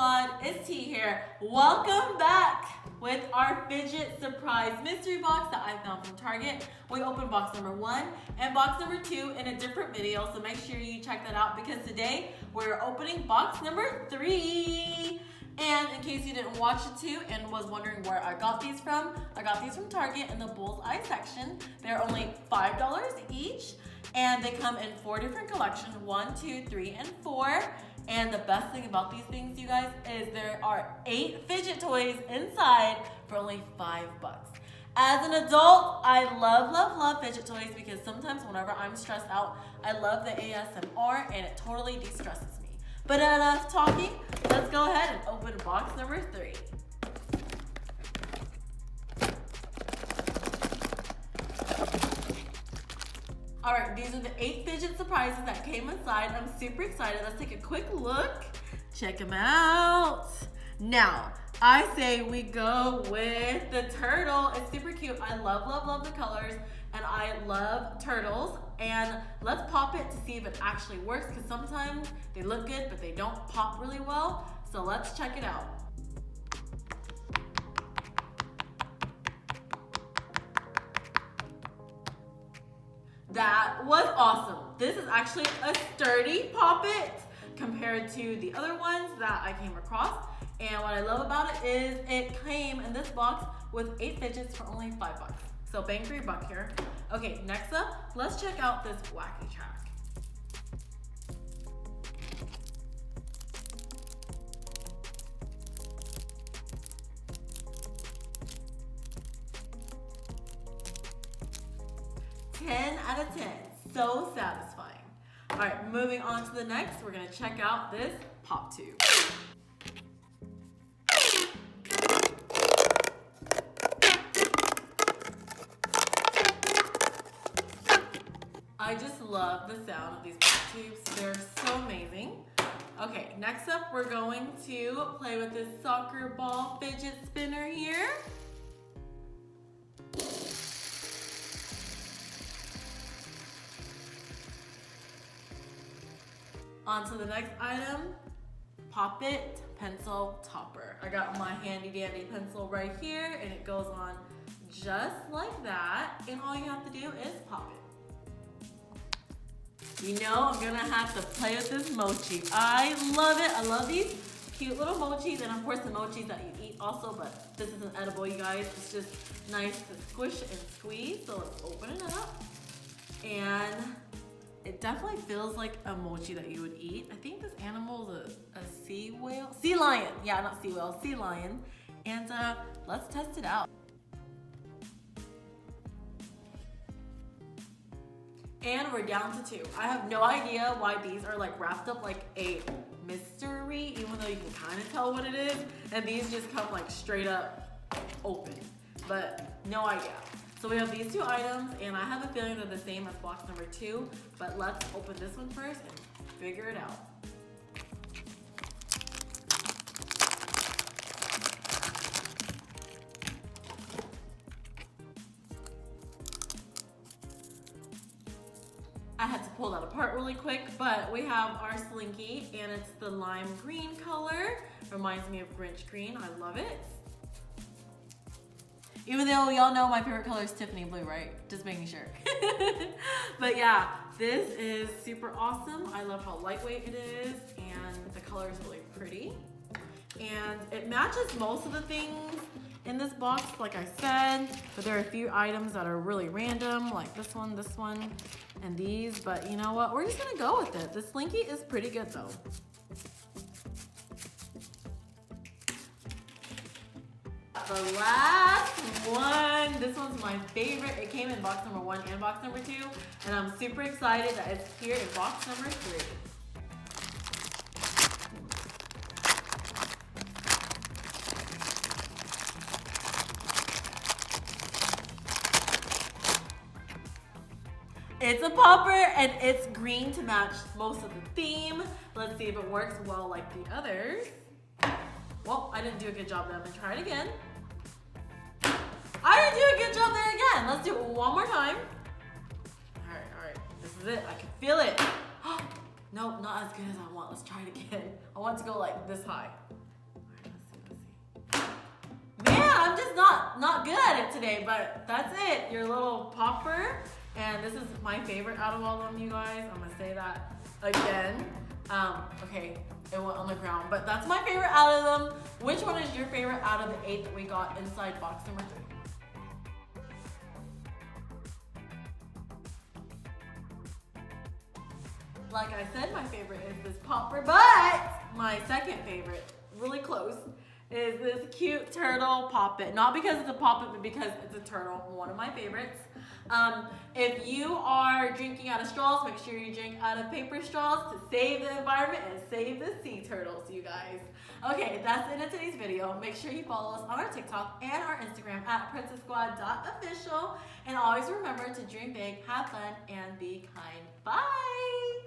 Squad, it's T here. Welcome back with our Fidget surprise mystery box that I found from Target. We opened box number 1 and box number 2 in a different video, so make sure you check that out because today we're opening box number 3. And in case you didn't watch it too and was wondering where I got these from Target in the Bullseye section. They're only $5 each and they come in 4 different collections, 1, 2, 3, and 4. And the best thing about these things, you guys, is there are 8 fidget toys inside for only $5. As an adult, I love fidget toys because sometimes whenever I'm stressed out, I love the ASMR and it totally de-stresses me. But enough talking, let's go ahead and open box number 3. Alright, these are the 8 fidget surprises that came inside. I'm super excited. Let's take a quick look. Check them out. Now, I say we go with the turtle. It's super cute. I love the colors and I love turtles. And let's pop it to see if it actually works because sometimes they look good but they don't pop really well. So let's check it out. That was awesome. This is actually a sturdy pop-it compared to the other ones that I came across. And what I love about it is it came in this box with 8 fidgets for only $5. So bang for your buck here. Okay, next up, let's check out this wacky track. Out of 10, so satisfying. All right, moving on to the next, we're gonna check out this pop tube. I just love the sound of these pop tubes. They're so amazing. Okay, next up, we're going to play with this soccer ball fidget spinner here. On to the next item, Pop-It Pencil Topper. I got my handy dandy pencil right here and it goes on just like that. And all you have to do is pop it. You know I'm gonna have to play with this mochi. I love it. I love these cute little mochis and of course the mochis that you eat also, but this isn't edible, you guys. It's just nice to squish and squeeze. So let's open it up. And it definitely feels like a mochi that you would eat. I think this animal is a sea whale? Sea lion. Yeah, not sea whale, sea lion. And let's test it out. And we're down to 2. I have no idea why these are like wrapped up like a mystery, even though you can kind of tell what it is. And these just come like straight up open, but no idea. So we have these 2 items, and I have a feeling they're the same as box number 2, but let's open this one first and figure it out. I had to pull that apart really quick, but we have our Slinky, and it's the lime green color. Reminds me of Grinch green. I love it. Even though y'all know my favorite color is Tiffany blue, right? Just making sure. But yeah, this is super awesome. I love how lightweight it is and the color is really pretty. And it matches most of the things in this box, like I said, but there are a few items that are really random, like this one, and these. But you know what? We're just gonna go with it. The Slinky is pretty good though. The last one, this one's my favorite. It came in box number 1 and box number 2, and I'm super excited that it's here in box number 3. It's a popper and it's green to match most of the theme. Let's see if it works well like the others. Well, I didn't do a good job there. I'm gonna try it again. I didn't do a good job there again. Let's do it one more time. All right. This is it. I can feel it. Nope, not as good as I want. Let's try it again. I want to go like this high. I'm just not good at it today, but that's it. Your little popper. And this is my favorite out of all of them, you guys. I'm gonna say that again. Okay, it went on the ground, but that's my favorite out of them. Which one is your favorite out of the 8 that we got inside box number 3? Like I said, my favorite is this popper, but my second favorite, really close, is this cute turtle poppet. Not because it's a poppet, but because it's a turtle, one of my favorites. If you are drinking out of straws, make sure you drink out of paper straws to save the environment and save the sea turtles, you guys. Okay, that's it in today's video. Make sure you follow us on our TikTok and our Instagram at PrincessSquad.Official. And always remember to dream big, have fun, and be kind. Bye!